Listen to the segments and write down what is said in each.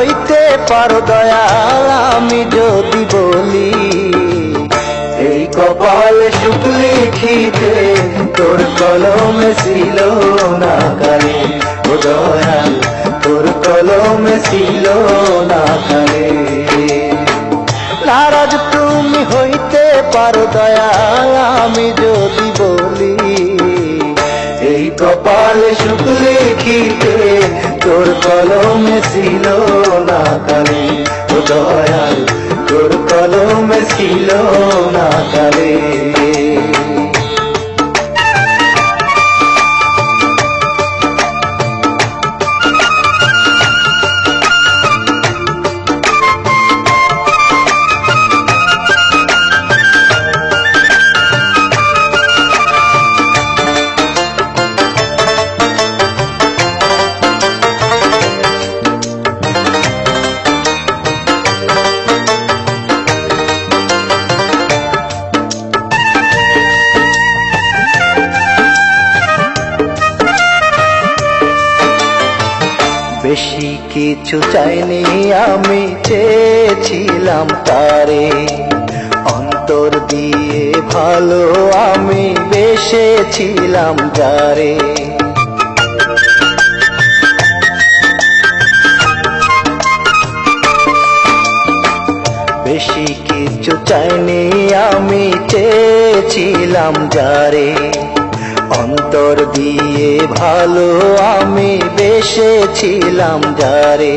হইতে পারো দয়াল আমি যদি বলি, এই কপালে সুখ লিখিতে তোর কলমে ছিল না কালে, ও দয়াল তোর কলমে ছিল না কালে। নারাজ তুমি হইতে পারো দয়াল আমি যদি বলি, এই কপালে সুখ লিখিতে তোর কলমে ছিল না কালে, ও দয়াল তোর কলমে ছিল না কালে। বেশি কিছু চাইনি আমি, চেয়েছিলাম তারে অন্তর দিয়ে ভালো আমি বেসেছিলাম যারে। বেশি কিছু চাইনি আমি, চেয়েছিলাম যারে অন্তর দিয়ে ভালো আমি বেসেছিলাম যারে।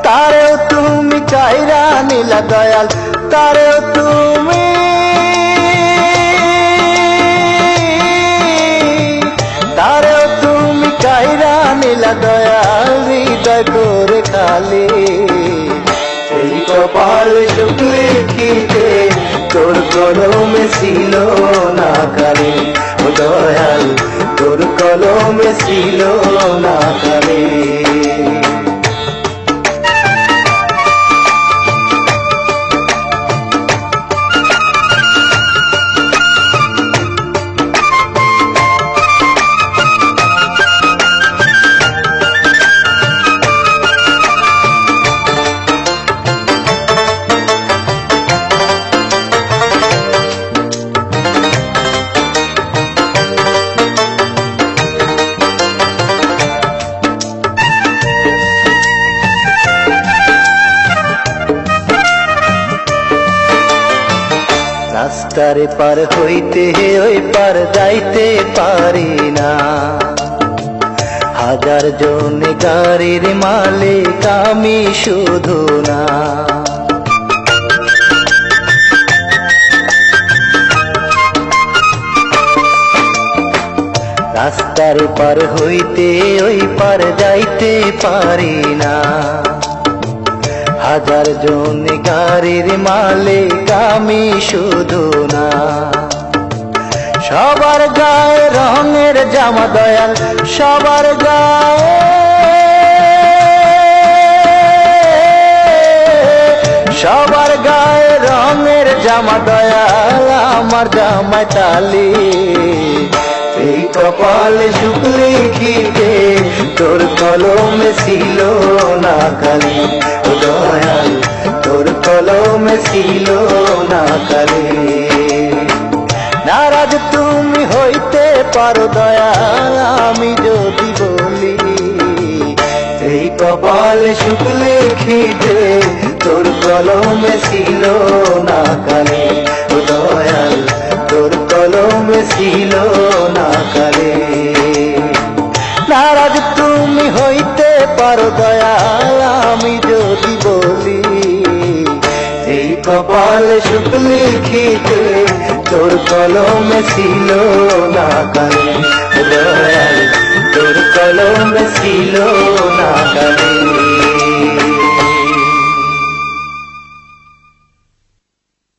তারেও তুমি কাইরা নিলা দয়াল, তারেও তুমি কাইরা নিলা দয়াল হৃদয় করে খালি। এই কপাল সুখ লিখিতে তোর কলমে ছিল না কালে, ও দয়াল তোর কলমে ছিল না কালে। রাস্তার পার হইতে ওই পার যাইতে পারি না, হাজার জন গাড়ির মালিক আমি শুধু না। রাস্তার পার হইতে ওই পার যাইতে পারি না, হাজার জন গাড়ির মালিক আমি শুধু না। সবার গায়ে রঙের জামা দয়াল, সবার গায়ে রঙের জামা দয়াল আমার জামায় তালি। এই কপালে সুখ লিখিতে তোর কলমে ছিল না কালে, ও দয়াল তোর কলমে ছিল না কালে। নারাজ তুমি হইতে পারো দয়াল আমি যদি বলি, এই কপালে সুখ লিখিতে তোর কলমে ছিল না কালে, ও দয়াল তোর কলমে ছিল না কালে। নারাজ তুমি হইতে পারো দয়াল আমি যদি বলি, এই কপালে সুখ লিখিতে তোর কলমে ছিল না কালে, দয়াল তোর কলমে ছিল না